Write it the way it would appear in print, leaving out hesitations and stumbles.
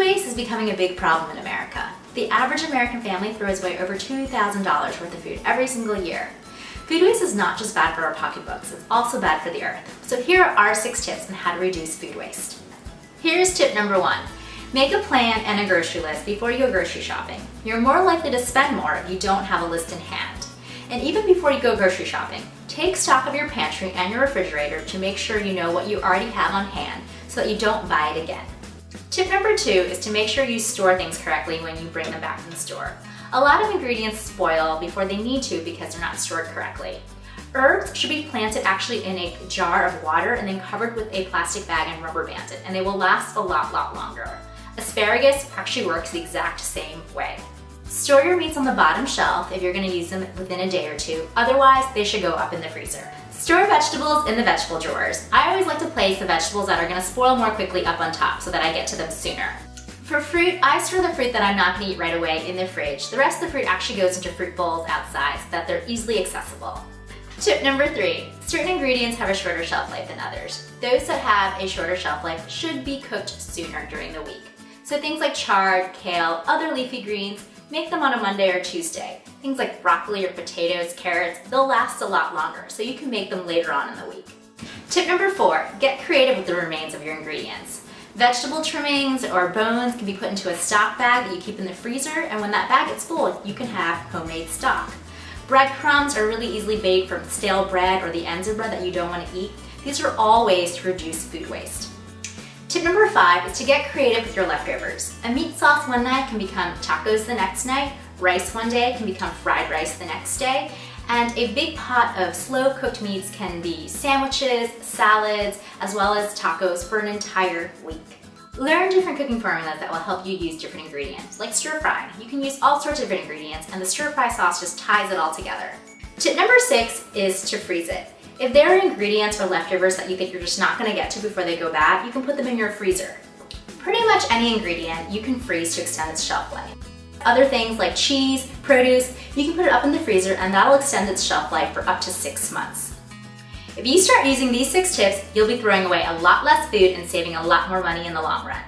waste is becoming a big problem in America. The average American family throws away over $2,000 worth of food every single year. Food waste is not just bad for our pocketbooks, it's also bad for the earth. So here are our 6 tips on how to reduce food waste. Here's tip number 1. Make a plan and a grocery list before you go grocery shopping. You're more likely to spend more if you don't have a list in hand. And even before you go grocery shopping, take stock of your pantry and your refrigerator to make sure you know what you already have on hand so that you don't buy it again. Tip number 2 is to make sure you store things correctly when you bring them back from the store. A lot of ingredients spoil before they need to because they're not stored correctly. Herbs should be planted actually in a jar of water and then covered with a plastic bag and rubber banded, and they will last a lot longer. Asparagus actually works the exact same way. Store your meats on the bottom shelf if you're going to use them within a day or 2, otherwise they should go up in the freezer. Store vegetables in the vegetable drawers. I always like to place the vegetables that are going to spoil more quickly up on top so that I get to them sooner. For fruit, I store the fruit that I'm not going to eat right away in the fridge. The rest of the fruit actually goes into fruit bowls outside so that they're easily accessible. Tip number 3, certain ingredients have a shorter shelf life than others. Those that have a shorter shelf life should be cooked sooner during the week. So things like chard, kale, other leafy greens, make them on a Monday or Tuesday. Things like broccoli or potatoes, carrots, they'll last a lot longer, so you can make them later on in the week. Tip number 4, get creative with the remains of your ingredients. Vegetable trimmings or bones can be put into a stock bag that you keep in the freezer, and when that bag gets full, you can have homemade stock. Breadcrumbs are really easily made from stale bread or the ends of bread that you don't want to eat. These are all ways to reduce food waste. Tip number 5 is to get creative with your leftovers. A meat sauce one night can become tacos the next night, rice one day can become fried rice the next day, and a big pot of slow cooked meats can be sandwiches, salads, as well as tacos for an entire week. Learn different cooking formulas that will help you use different ingredients, like stir frying. You can use all sorts of different ingredients and the stir fry sauce just ties it all together. Tip number 6 is to freeze it. If there are ingredients or leftovers that you think you're just not going to get to before they go bad, you can put them in your freezer. Pretty much any ingredient you can freeze to extend its shelf life. Other things like cheese, produce, you can put it up in the freezer and that'll extend its shelf life for up to 6 months. If you start using these 6 tips, you'll be throwing away a lot less food and saving a lot more money in the long run.